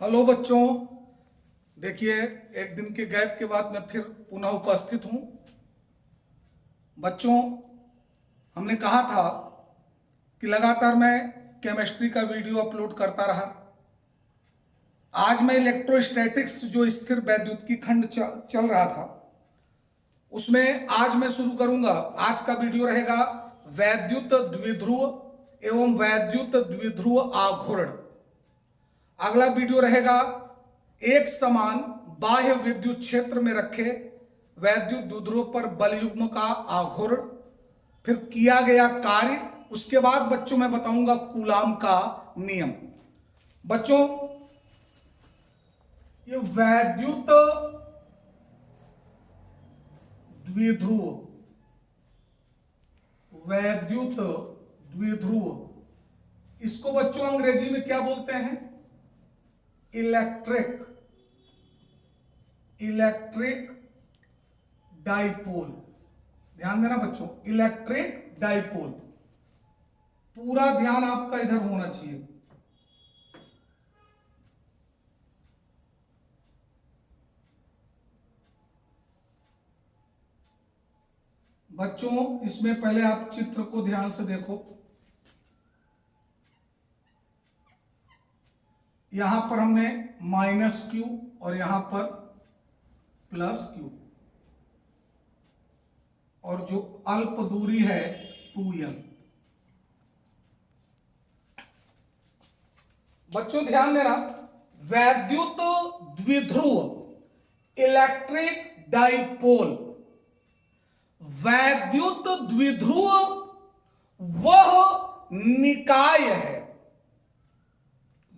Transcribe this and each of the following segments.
Hello बच्चों, देखिए एक दिन के गैप के बाद मैं फिर पुनः उपस्थित हूँ। बच्चों, हमने कहा था कि लगातार मैं केमिस्ट्री का वीडियो अपलोड करता रहा। आज मैं इलेक्ट्रोस्टैटिक्स जो स्थिर वैद्युतिकी खंड चल रहा था उसमें आज मैं शुरू करूंगा। आज का वीडियो रहेगा वैद्युत द्विध्रुव एवं वैद्युत द्विध्रुव आघूर्ण। अगला वीडियो रहेगा एक समान बाह्य विद्युत क्षेत्र में रखे वैद्युत द्विध्रुव पर बल युग्म का आघूर्ण, फिर किया गया कार्य। उसके बाद बच्चों मैं बताऊंगा कूलाम का नियम। बच्चों, ये वैद्युत द्विध्रुव इसको बच्चों अंग्रेजी में क्या बोलते हैं? Electric dipole. ध्यान देना बच्चों, इलेक्ट्रिक डाइपोल। पूरा ध्यान आपका इधर होना चाहिए। बच्चों, इसमें पहले आप चित्र को ध्यान से देखो। यहां पर हमने -q और यहां पर +q, और जो अल्प दूरी है 2l। बच्चों ध्यान देना, वैद्युत द्विध्रुव इलेक्ट्रिक डाइपोल। वैद्युत द्विध्रुव वह निकाय है,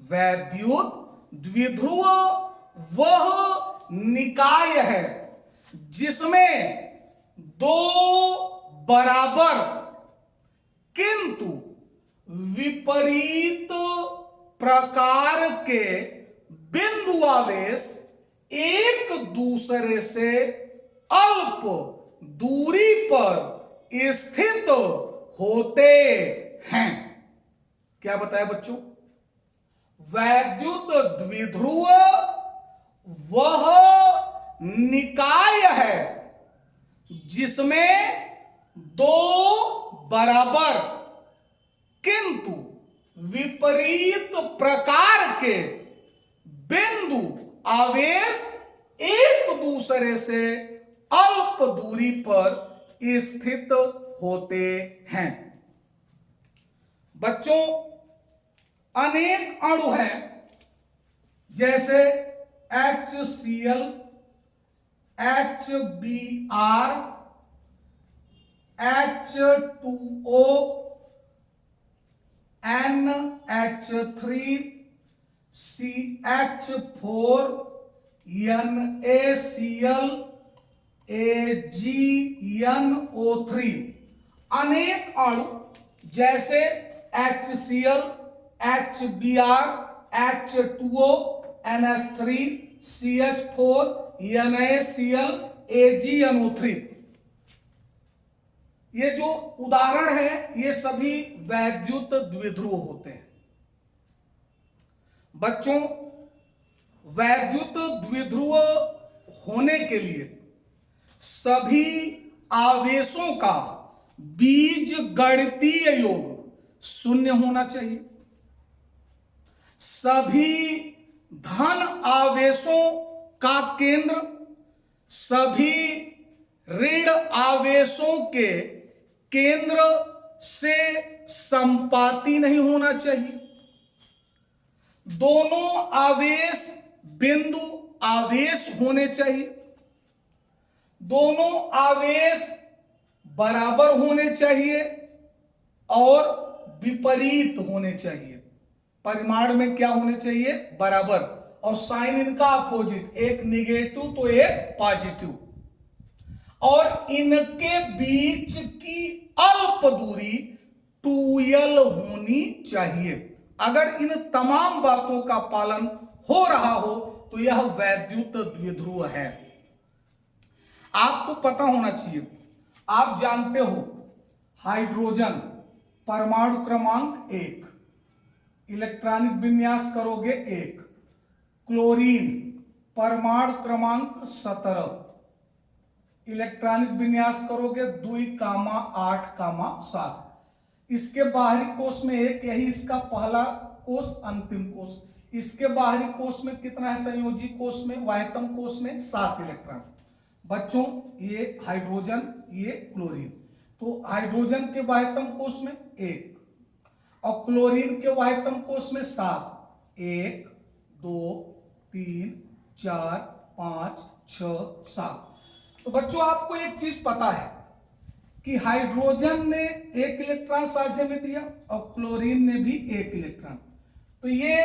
वैद्युत द्विध्रुव वह निकाय है जिसमें दो बराबर किंतु विपरीत प्रकार के बिंदु आवेश एक दूसरे से अल्प दूरी पर स्थित होते हैं। क्या बताया बच्चों? वैद्युत द्विध्रुव वह निकाय है जिसमें दो बराबर किंतु विपरीत प्रकार के बिंदु आवेश एक दूसरे से अल्प दूरी पर स्थित होते हैं। बच्चों, अनेक अणु हैं जैसे HCl, HBr, H2O, NH3, CH4, NaCl, AgNO3। अनेक अणु जैसे HCl, HBr, H2O, NH3, CH4, NaCl, AgNO3, ये जो उदाहरण है ये सभी वैद्युत द्विध्रुव होते हैं। बच्चों, वैद्युत द्विध्रुव होने के लिए सभी आवेशों का बीजगणितीय योग शून्य होना चाहिए। सभी धन आवेशों का केंद्र सभी ऋण आवेशों के केंद्र से संपाती नहीं होना चाहिए। दोनों आवेश बिंदु आवेश होने चाहिए। दोनों आवेश बराबर होने चाहिए और विपरीत होने चाहिए। परिमाण में क्या होने चाहिए? बराबर, और साइन इनका अपोजिट, एक निगेटिव तो एक पॉजिटिव। और इनके बीच की अल्प दूरी 2l होनी चाहिए। अगर इन तमाम बातों का पालन हो रहा हो तो यह वैद्युत द्विध्रुव है। आपको पता होना चाहिए, आप जानते हो हाइड्रोजन परमाणु क्रमांक 1, इलेक्ट्रॉनिक विन्यास करोगे 1, क्लोरीन परमाणु क्रमांक 17, इलेक्ट्रॉनिक विन्यास करोगे 2,8,7। इसके बाहरी कोष में एक, यही इसका पहला कोष, अंतिम कोष। इसके बाहरी कोष में कितना है? संयोजी कोष में, वाह्यतम कोष में 7 इलेक्ट्रॉन। बच्चों ये हाइड्रोजन, ये क्लोरीन, तो हाइड्रोजन के वाह्यतम कोष में 1 और क्लोरीन के वाह्यतम कोष में 7। 1 2 3 4 5 6 7। तो बच्चों आपको एक चीज पता है कि हाइड्रोजन ने 1 इलेक्ट्रॉन साझे में दिया और क्लोरीन ने भी 1 इलेक्ट्रॉन। तो ये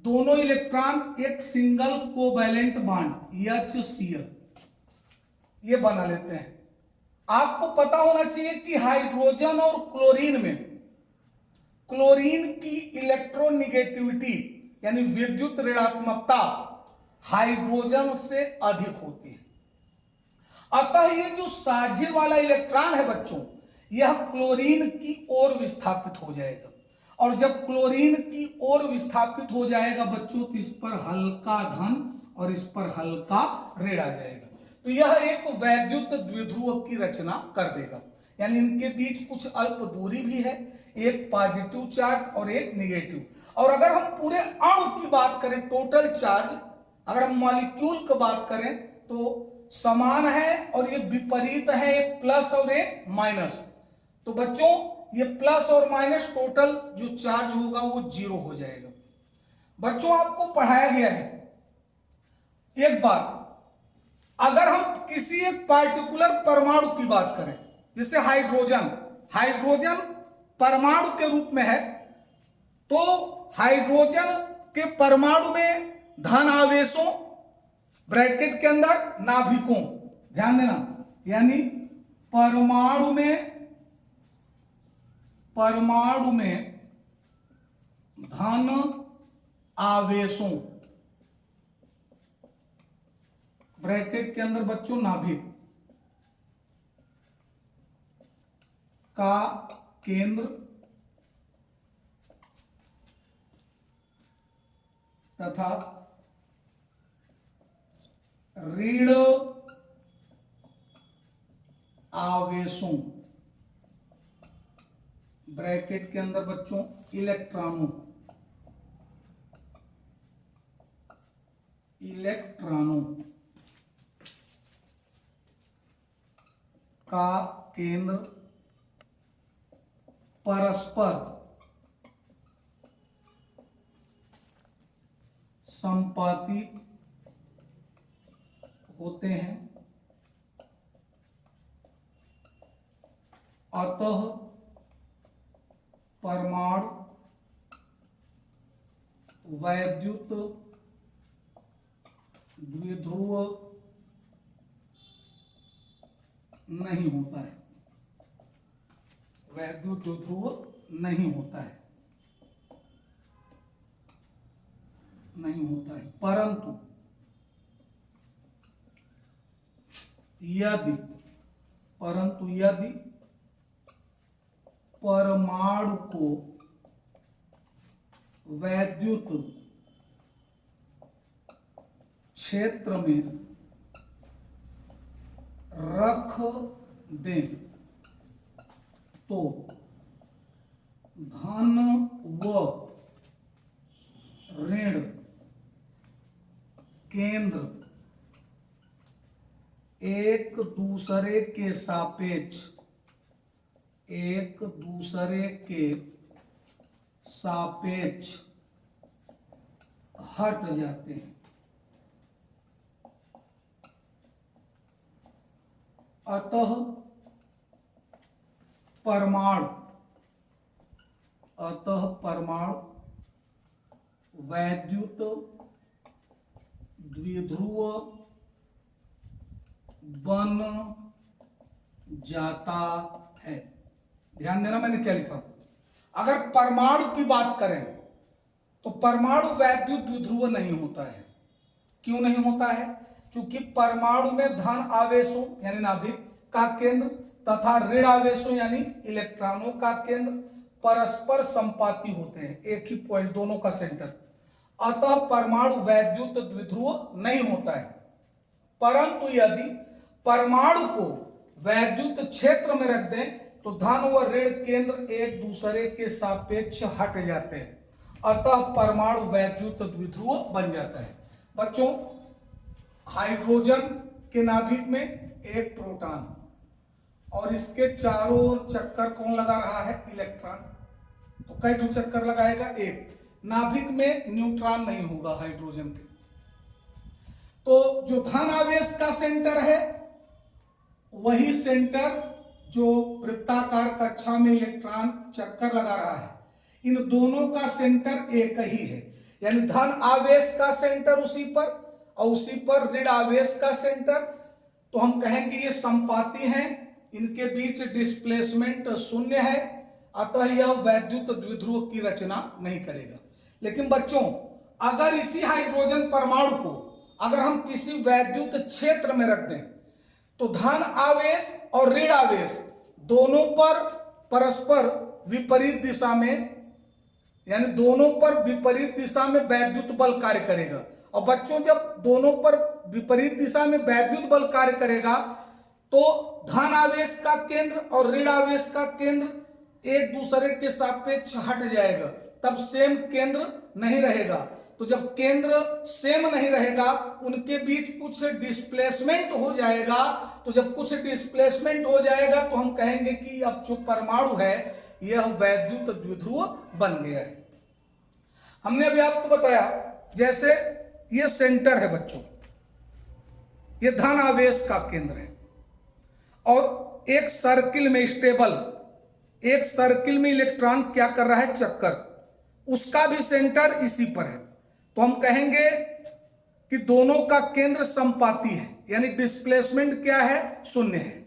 दोनों इलेक्ट्रॉन एक सिंगल कोवैलेंट बॉन्ड HCl ये बना लेते हैं। आपको पता होना चाहिए कि हाइड्रोजन और क्लोरीन में क्लोरीन की इलेक्ट्रोनिगेटिविटी यानी विद्युत ऋणात्मकता हाइड्रोजन से अधिक होती है। अतः ये जो साझे वाला इलेक्ट्रॉन है बच्चों, यह क्लोरीन की ओर विस्थापित हो जाएगा, और जब क्लोरीन की ओर विस्थापित हो जाएगा बच्चों तो इस पर हल्का धन और इस पर हल्का ऋण आ जाएगा। तो यह एक वैद्युत द्विध्रुव की रचना कर देगा, यानी इनके बीच कुछ अल्प दूरी भी है, एक पॉजिटिव चार्ज और एक निगेटिव। और अगर हम पूरे अणु की बात करें, टोटल चार्ज, अगर हम मॉलिक्यूल की बात करें तो समान है और ये विपरीत है, एक प्लस और एक माइनस। तो बच्चों ये प्लस और माइनस टोटल जो चार्ज होगा वो 0 हो जाएगा। बच्चों आपको पढ़ाया गया है एक बार, अगर हम किसी एक पार्टिकुलर परमाणु की बात करें, जैसे हाइड्रोजन परमाणु के रूप में है, तो हाइड्रोजन के परमाणु में धन आवेशों ब्रैकेट के अंदर नाभिकों, ध्यान देना, यानी परमाणु में धन आवेशों ब्रैकेट के अंदर बच्चों नाभिक का केंद्र तथा ऋण आवेशों ब्रैकेट के अंदर बच्चों इलेक्ट्रॉनों का केंद्र परस्पर संपाती होते हैं, अतः परमाणु वैद्युत द्विध्रुव नहीं होता है, वैद्युत द्विध्रुव नहीं होता है, परंतु यदि परमाणु को वैद्युत क्षेत्र में रख दें तो धन व ऋण केंद्र एक दूसरे के सापेक्ष हट जाते हैं। अतः परमाणु वैद्युत द्विध्रुव बन जाता है। ध्यान देना मैंने क्या लिखा। अगर परमाणु की बात करें तो परमाणु वैद्युत द्विध्रुव नहीं होता है। क्यों नहीं होता है? क्योंकि परमाणु में धन आवेशों यानी नाभिक का केंद्र तथा ऋण आवेशों यानी इलेक्ट्रॉनों का केंद्र परस्पर संपाती होते हैं, एक ही पॉइंट दोनों का सेंटर। अतः परमाणु वैद्युत द्विध्रुव नहीं होता है। परंतु यदि परमाणु को वैद्युत क्षेत्र में रख दें तो धन व ऋण केंद्र एक दूसरे के सापेक्ष हट जाते हैं, अतः परमाणु वैद्युत द्विध्रुव बन जाता है। बच्चों, हाइड्रोजन के नाभिक में एक प्रोटॉन और इसके चारों ओर चक्कर कौन लगा रहा है? इलेक्ट्रॉन। तो कई ठो चक्कर लगाएगा? एक। नाभिक में न्यूट्रॉन नहीं होगा हाइड्रोजन के। तो जो धन आवेश का सेंटर है वही सेंटर जो वृत्ताकार कक्षा में इलेक्ट्रॉन चक्कर लगा रहा है, इन दोनों का सेंटर एक ही है। यानी धन आवेश का सेंटर उसी पर और उसी पर ऋण आवेश का सेंटर। तो हम कहेंगे ये संपाती हैं, इनके बीच डिस्प्लेसमेंट शून्य है, अतः यह वैद्युत द्विध्रुव की रचना नहीं करेगा। लेकिन बच्चों, अगर इसी हाइड्रोजन परमाणु को अगर हम किसी वैद्युत क्षेत्र में रख दें तो धन आवेश और ऋण आवेश दोनों पर परस्पर विपरीत दिशा में, यानी दोनों पर विपरीत दिशा में वैद्युत बल कार्य करेगा। और बच्चों, जब दोनों पर विपरीत दिशा में वैद्युत बल कार्य करेगा तो धन आवेश का केंद्र और ऋण आवेश का केंद्र एक दूसरे के सापेक्ष हट जाएगा, तब सेम केंद्र नहीं रहेगा। तो जब केंद्र सेम नहीं रहेगा, उनके बीच कुछ डिस्प्लेसमेंट हो जाएगा। तो जब कुछ डिस्प्लेसमेंट हो जाएगा तो हम कहेंगे कि अब जो परमाणु है यह वैद्युत द्विध्रुव बन गया है। हमने अभी आपको बताया, जैसे ये सेंटर है बच्चों, ये धन आवेश का केंद्र है और एक सर्किल में स्टेबल, एक सर्किल में इलेक्ट्रॉन क्या कर रहा है? चक्कर, उसका भी सेंटर इसी पर है। तो हम कहेंगे कि दोनों का केंद्र संपाती है, यानी डिस्प्लेसमेंट क्या है? शून्य है।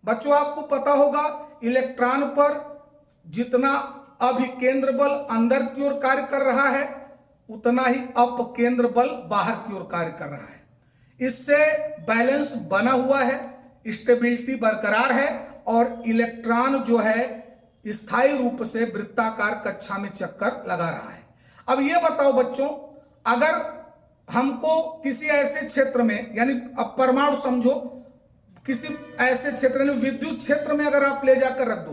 बच्चों, आपको पता होगा इलेक्ट्रॉन पर जितना अभिकेंद्र बल अंदर की ओर कार्य कर रहा है उतना ही अपकेंद्र बल बाहर की ओर कार्य कर रहा है। इससे बैलेंस बना हुआ है, स्टेबिलिटी बरकरार है और इलेक्ट्रॉन जो है स्थायी रूप से वृत्ताकार कक्षा में चक्कर लगा रहा है। अब ये बताओ बच्चों, अगर हमको किसी ऐसे क्षेत्र में, यानी अब परमाणु समझो, किसी ऐसे क्षेत्र में विद्युत क्षेत्र में अगर आप ले जाकर रख दो,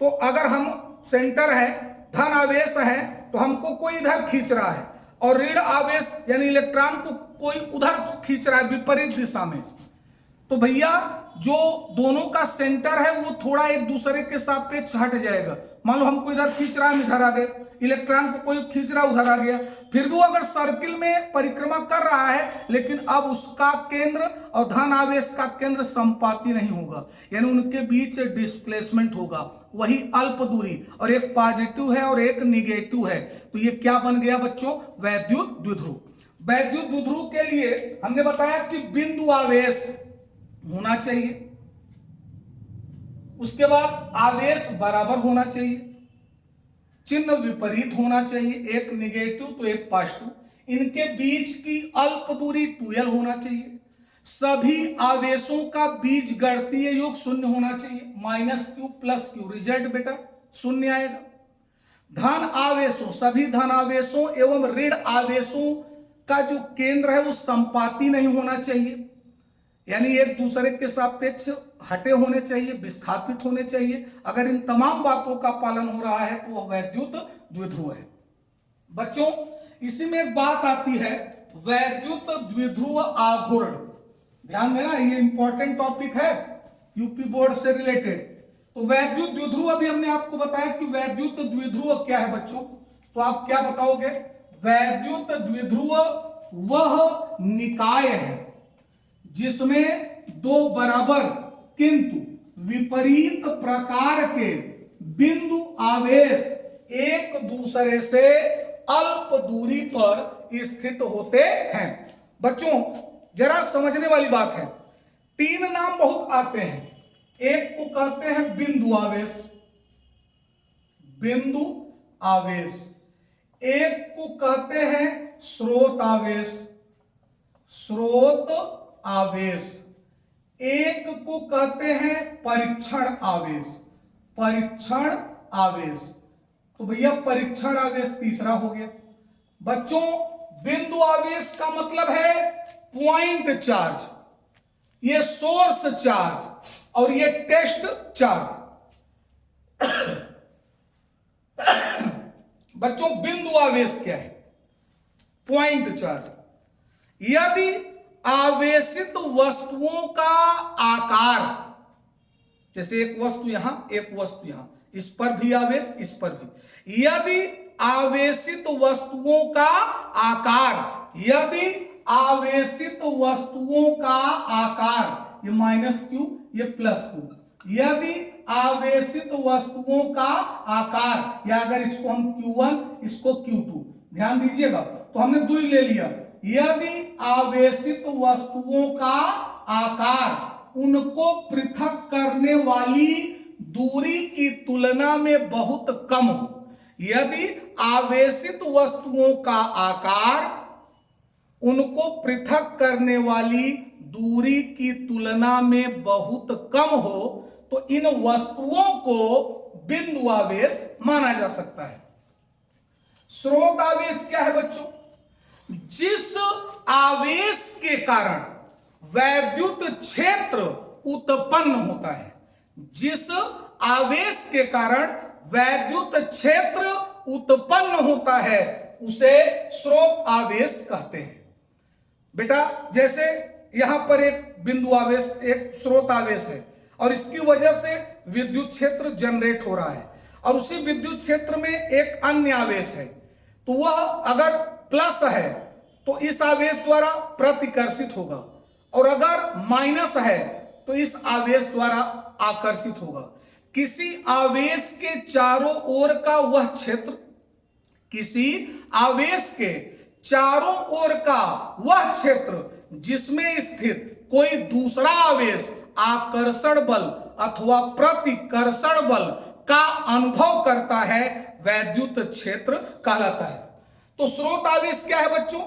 तो अगर हम सेंटर है, धन आवेश है, तो हमको कोई इधर खींच रहा है और ऋण आवेश यानी इलेक्ट्रॉन को कोई उधर खींच रहा है विपरीत दिशा में, तो भैया जो दोनों का सेंटर है वो थोड़ा एक दूसरे के सापेक्ष हट जाएगा। मान लो हमको इधर खींच रहा है, हम इधर आ गए, इलेक्ट्रॉन को कोई खींच रहा उधर आ गया, फिर भी वो अगर सर्किल में परिक्रमा कर रहा है लेकिन अब उसका केंद्र और धन आवेश का केंद्र संपाती नहीं होगा, यानी उनके बीच डिस्प्लेसमेंट होगा, वही अल्प दूरी, और एक पॉजिटिव है और एक निगेटिव है। तो ये क्या बन गया बच्चों? वैद्युत द्विध्रुव। वैद्युत द्विध्रुव के लिए हमने बताया कि बिंदु आवेश होना चाहिए, उसके बाद आवेश बराबर होना चाहिए, चिन्ह विपरीत होना चाहिए, एक निगेटिव तो एक पॉजिटिव, इनके बीच की अल्प दूरी 2l होना चाहिए, सभी आवेशों का बीज गणितीय योग शून्य होना चाहिए, -q + q, रिजल्ट बेटा शून्य आएगा। धन आवेशों, सभी धन आवेशों एवं ऋण आवेशों का जो केंद्र है वो संपाती नहीं होना चाहिए, यानी एक दूसरे के सापेक्ष हटे होने चाहिए, विस्थापित होने चाहिए। अगर इन तमाम बातों का पालन हो रहा है तो वह वैद्युत द्विध्रुव है। बच्चों, इसी में एक बात आती है वैद्युत द्विध्रुव आघूर्ण। ध्यान देना, ये इंपॉर्टेंट टॉपिक है, यूपी बोर्ड से रिलेटेड। तो वैद्युत द्विध्रुव अभी हमने आपको बताया कि वैद्युत द्विध्रुव क्या है बच्चों, तो आप क्या बताओगे? वैद्युत द्विध्रुव वह निकाय है जिसमें दो बराबर किंतु विपरीत प्रकार के बिंदु आवेश एक दूसरे से अल्प दूरी पर स्थित होते हैं। बच्चों, जरा समझने वाली बात है, तीन नाम बहुत आते हैं। एक को कहते हैं बिंदु आवेश, बिंदु आवेश, एक को कहते हैं स्रोत आवेश, स्रोत आवेश, एक को कहते हैं परीक्षण आवेश, परीक्षण आवेश। तो भैया परीक्षण आवेश तीसरा हो गया। बच्चों, बिंदु आवेश का मतलब है पॉइंट चार्ज, ये सोर्स चार्ज और ये टेस्ट चार्ज। बच्चों बिंदु आवेश क्या है? Point charge. यदि आवेशित वस्तुओं का आकार, जैसे एक वस्तु यहां एक वस्तु यहां, इस पर भी आवेश इस पर भी, यदि आवेशित वस्तुओं का आकार, यदि आवेशित वस्तुओं का आकार, ये माइनस क्यू ये प्लस क्यू, यदि आवेशित वस्तुओं का आकार, या अगर इसको हम Q1 इसको Q2, ध्यान दीजिएगा, तो हमने दूरी ले लिया। यदि आवेशित वस्तुओं का आकार उनको पृथक करने वाली दूरी की तुलना में बहुत कम हो, यदि आवेशित वस्तुओं का आकार उनको पृथक करने वाली दूरी की तुलना में बहुत कम हो, तो इन वस्तुओं को बिंदु आवेश माना जा सकता है। स्रोत आवेश क्या है बच्चों? जिस आवेश के कारण वैद्युत क्षेत्र उत्पन्न होता है, जिस आवेश के कारण वैद्युत क्षेत्र उत्पन्न होता है उसे स्रोत आवेश कहते हैं। बेटा जैसे यहां पर एक बिंदु आवेश, एक स्रोत आवेश है और इसकी वजह से विद्युत क्षेत्र जनरेट हो रहा है, और उसी विद्युत क्षेत्र में एक अन्य आवेश है, तो वह अगर प्लस है तो इस आवेश द्वारा प्रतिकर्षित होगा, और अगर माइनस है तो इस आवेश द्वारा आकर्षित होगा। किसी आवेश के चारों ओर का वह क्षेत्र, किसी आवेश के चारों ओर का वह क्षेत्र जिसमें स्थित कोई दूसरा आवेश आकर्षण बल अथवा प्रतिकर्षण बल का अनुभव करता है, वैद्युत क्षेत्र कहलाता है। तो स्रोत आवेश क्या है बच्चों?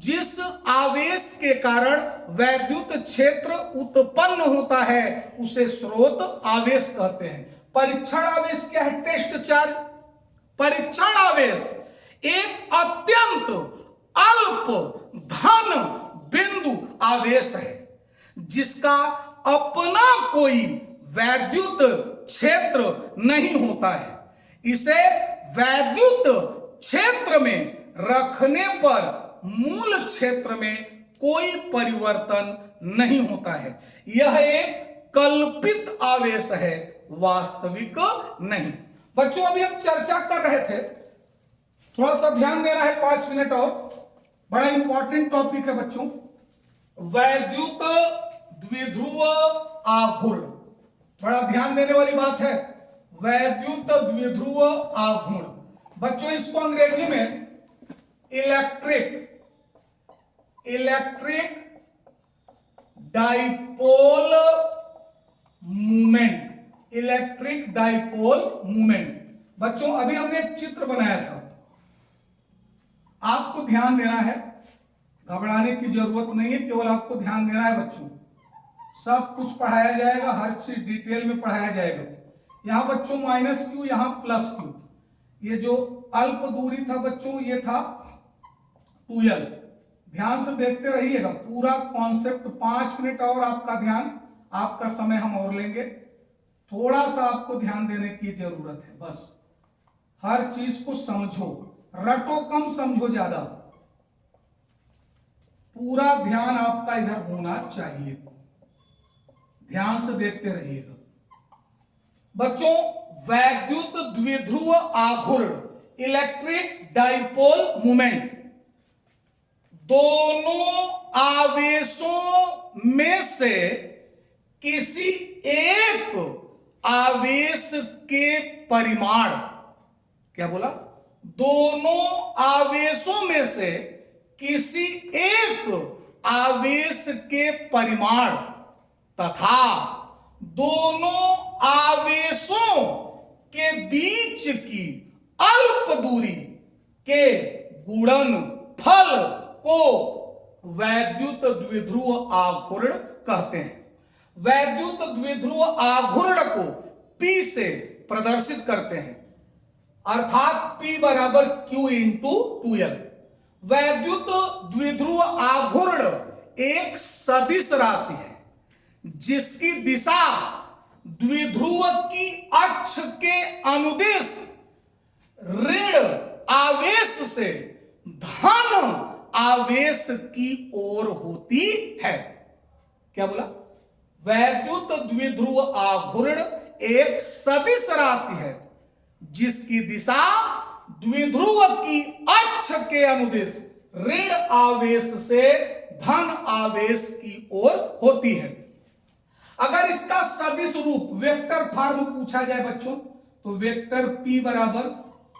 जिस आवेश के कारण वैद्युत क्षेत्र उत्पन्न होता है उसे स्रोत आवेश कहते हैं। परीक्षण आवेश क्या है? Test charge. परीक्षण आवेश एक अत्यंत अल्प धन बिंदु आवेश है जिसका अपना कोई वैद्युत क्षेत्र नहीं होता है। इसे वैद्युत क्षेत्र में रखने पर मूल क्षेत्र में कोई परिवर्तन नहीं होता है। यह एक कल्पित आवेश है, वास्तविक नहीं। बच्चों अभी हम चर्चा कर रहे थे, थोड़ा सा ध्यान देना है, 5 मिनट और, बड़ा इंपॉर्टेंट टॉपिक है बच्चों, वैद्युत द्विध्रुव आघूर्ण। बड़ा ध्यान देने वाली बात है, वैद्युत द्विध्रुव आघूर्ण। बच्चों इसको अंग्रेजी में electric dipole movement, electric dipole movement. बच्चों अभी हमने एक चित्र बनाया था, आपको ध्यान देना है, घबराने की जरूरत नहीं है, केवल आपको ध्यान देना है बच्चों। सब कुछ पढ़ाया जाएगा, हर चीज डिटेल में पढ़ाया जाएगा। यहां बच्चों माइनस क्यू, यहां प्लस क्यू, ये जो अल्प दूरी था बच्चों ये था 2L। ध्यान से देखते रहिएगा पूरा कॉन्सेप्ट। 5 मिनट और आपका ध्यान, आपका समय हम और लेंगे, थोड़ा सा आपको ध्यान देने की जरूरत है। बस हर चीज को समझो, रटो कम समझो ज्यादा, पूरा ध्यान आपका इधर होना चाहिए, ध्यान से देखते रहिएगा बच्चों। वैद्युत द्विध्रुव आघूर्ण, इलेक्ट्रिक डाइपोल मूवमेंट, दोनों आवेशों में से किसी एक आवेश के परिमाण, क्या बोला? दोनों आवेशों में से किसी एक आवेश के परिमाण तथा दोनों आवेशों के बीच की अल्प दूरी के गुणनफल को वैद्युत द्विध्रुव आघूर्ण कहते हैं। वैद्युत द्विध्रुव आघूर्ण को P से प्रदर्शित करते हैं, अर्थात P बराबर Q इंटू 2L। वैद्युत द्विध्रुव आघूर्ण एक सदिश राशि है जिसकी दिशा द्विध्रुव की अक्ष के अनुदिश ऋण आवेश से धन आवेश की ओर होती है। क्या बोला? वैद्युत द्विध्रुव आघूर्ण एक सदिश राशि है जिसकी दिशा द्विध्रुव की अक्ष के अनुदिश ऋण आवेश से धन आवेश की ओर होती है। अगर इसका सदिश रूप वेक्टर फॉर्म पूछा जाए बच्चों तो वेक्टर P बराबर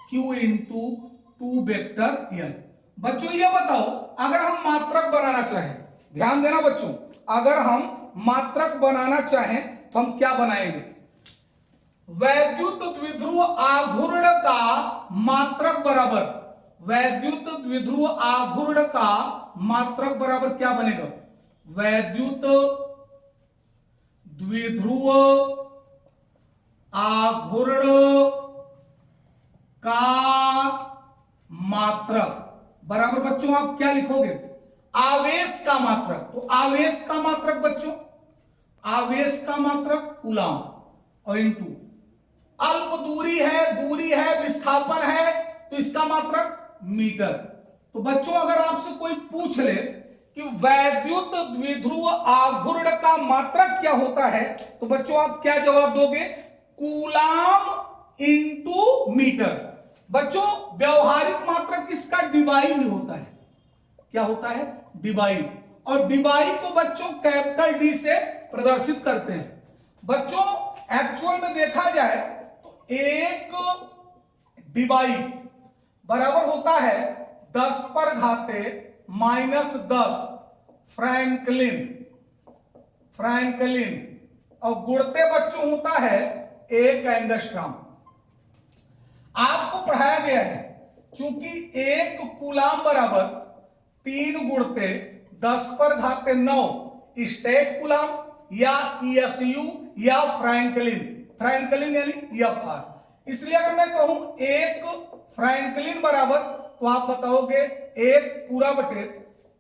Q इंटू 2 वेक्टर L। बच्चों ये बताओ, अगर हम मात्रक बनाना चाहें, ध्यान देना बच्चों, अगर हम मात्रक बनाना चाहें तो हम क्या बनाएंगे? वैद्युत द्विध्रुव आघूर्ण का मात्रक बराबर, वैद्युत द्विध्रुव आघूर्ण का मात्रक बराबर क्या बनेगा? वैद्युत द्विध्रुव आघूर्ण का मात्रक बराबर बच्चों आप क्या लिखोगे? आवेश का मात्रक। तो आवेश का मात्रक बच्चों, आवेश का मात्रक कूलाम और इंटू अल्प दूरी है, विस्थापन है, तो इसका मात्रक मीटर। तो बच्चों अगर आपसे कोई पूछ ले कि वैद्युत द्विध्रुव आघूर्ण का मात्रक क्या होता है, तो बच्चों आप क्या जवाब दोगे? Coulomb into metre. बच्चों व्यवहारिक मात्रक इसका डिबाई भी होता है। क्या होता है? डिबाई। और डिबाई को बच्चों कैपिटल डी से प्रदर्शित करते हैं। बच्चों एक्चुअल में देखा जाए तो एक डिबाई बराबर होता है 10 पर घाते -10 फ्रैंकलिन और गुणते बच्चों होता है 1 एंगस्ट्रॉम। आपको पढ़ाया गया है चूंकि 1 कूलाम बराबर 3 गुणते 10 पर घाते 9 स्टेट कूलाम या ESU या फ्रैंकलिन यानी FR। इसलिए अगर मैं कहूं 1 फ्रैंकलिन बराबर, तो आप बताओगे 1 पूरा बटे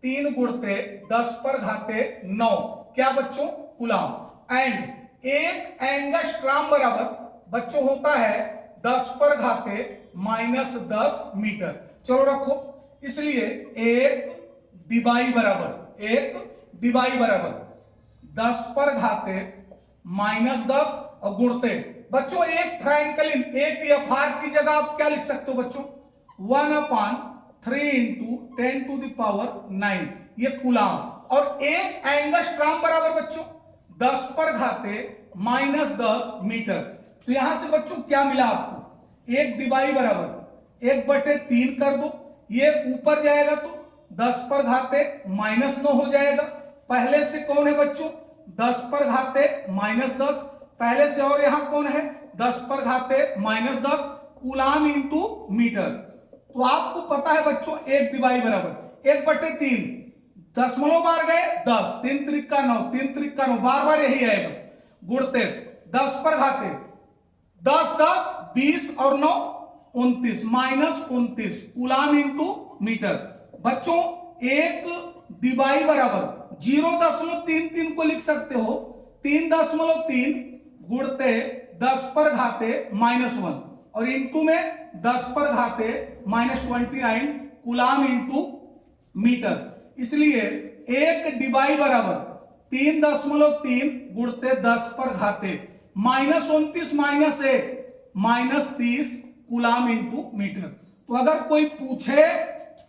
3 गुणते 10 पर घाते 9 क्या बच्चों? कूलाम। एंड 1 एंगस्ट्रॉम बराबर बच्चों होता है 10 पर घाते -10 मीटर। चलो रखो, इसलिए 1 डिबाई बराबर 10 पर घाते -10 और गुणते बच्चों 1 फ्रैंकलिन, 1 FR की जगह आप क्या लिख सकते हो बच्चों? 1/3 इंटू 10⁹ ये कूलाम। और 1 एंगस्ट्रॉम बराबर बच्चों 10 पर घाते -10 मीटर। तो यहां से बच्चों क्या मिला आपको? 1 डिबाई बराबर 1/3 कर दो, ये ऊपर जाएगा तो 10 पर घाते -9 हो जाएगा। पहले से कौन है बच्चों? 10 पर घाते -10 पहले से, और यहां कौन है? 10 पर घाते -10 कूलाम इंटू मीटर। तो आपको पता है बच्चों 1 डिबाई बराबर 1/3, दशमलव बार गए 10, 3 त्रिक 9, 3 त्रिक 9, बार यही आएगा। गुणते 10 पर घाते 10 10 20 और 9 29 -29 कूलाम इंटू मीटर। बच्चों 1 डिबाई बराबर 0.33 को लिख सकते हो 3.3 गुणते 10 पर घाते -1 और इंटू में 10 पर घाते -29 कूलाम इंटू मीटर। इसलिए 1 डिबाई बराबर 3.3 गुणते 10 पर घाते -29 -1 -30 कूलाम इंटू मीटर। तो अगर कोई पूछे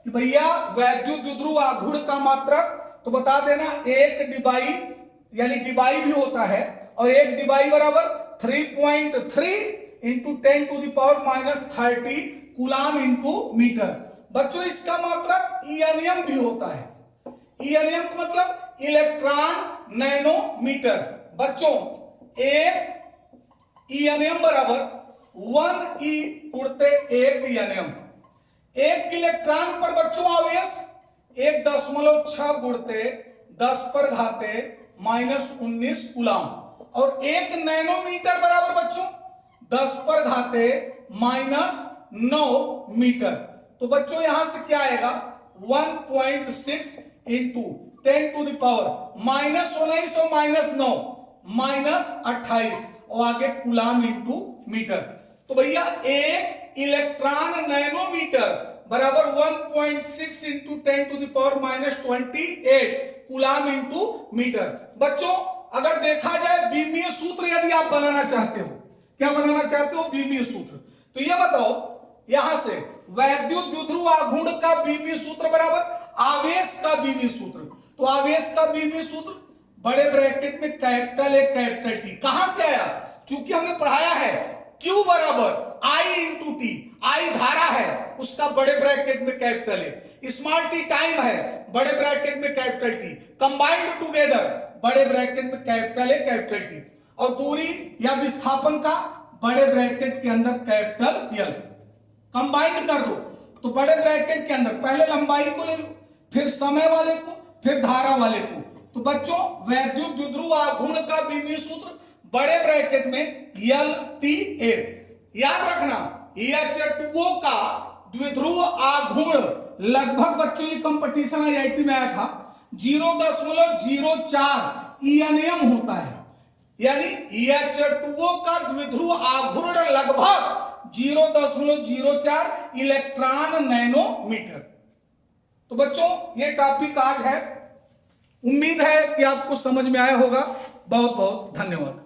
कि भैया वैद्युत द्विध्रुव आघूर्ण का मात्रक, तो बता देना 1 डिबाई यानी डिबाई भी होता है, और 1 डिबाई बराबर 3.3 इंटू 10⁻30 कूलाम इंटू मीटर। बच्चों इसका मात्रक ईएनएम भी होता है। ईएनएम का मतलब इलेक्ट्रॉन नैनोमीटर। बच्चों 1 ईएनएम बराबर 1 ई गुणते 1 ईएनएम। 1 इलेक्ट्रॉन पर बच्चों आवेश 1.6 गुणते 10 पर घाते -19 कूलाम, और 1 नैनोमीटर बराबर बच्चों 10 पर घाते -9 मीटर। तो बच्चों यहां से क्या आएगा? 1.6 इंटू 10⁻⁻19 और -9 -28 और आगे कूलाम इंटू मीटर। तो भैया एक इलेक्ट्रॉन नैनोमीटर बराबर 1.6 इंटू 10⁻⁻28 कूलाम इंटू मीटर। बच्चों अगर देखा जाए बीमीय सूत्र यदि आप बनाना चाहते हो, क्या बनाना चाहते हो? बीमीय सूत्र। तो ये बताओ यहां से वैद्युत द्विध्रुव आघूर्ण का बीमीय सूत्र बराबर आवेश का बीमीय सूत्र। तो आवेश का बीमीय सूत्र बड़े ब्रैकेट में कैपिटल ए कैपिटल टी। कहां से आया? चूंकि हमने पढ़ाया है Q बराबर I इंटू टी। आई धारा है उसका बड़े ब्रैकेट में capital A, small T time है बड़े ब्रैकेट में कैपिटल टी, कंबाइंड टुगेदर बड़े ब्रैकेट में कैपिटल ए कैपिटल टी, और दूरी या विस्थापन का बड़े ब्रैकेट के अंदर कैपिटल एल। कंबाइंड कर दो तो बड़े ब्रैकेट के अंदर पहले लंबाई को ले लो, फिर समय वाले को, फिर धारा वाले को। तो बच्चों वैद्युत द्विध्रुव आघूर्ण का बीमीय सूत्र बड़े ब्रैकेट में एल टी ए। याद रखना H2O का द्विध्रुव आघूर्ण लगभग बच्चों ये कंपटीशन IIT में आया था 0.04 ENM होता है, यानी H2O का द्विध्रुव आघूर्ण लगभग 0.04 इलेक्ट्रॉन नैनोमीटर। तो बच्चों ये टॉपिक आज है, उम्मीद है कि आपको समझ में आया होगा। बहुत बहुत धन्यवाद।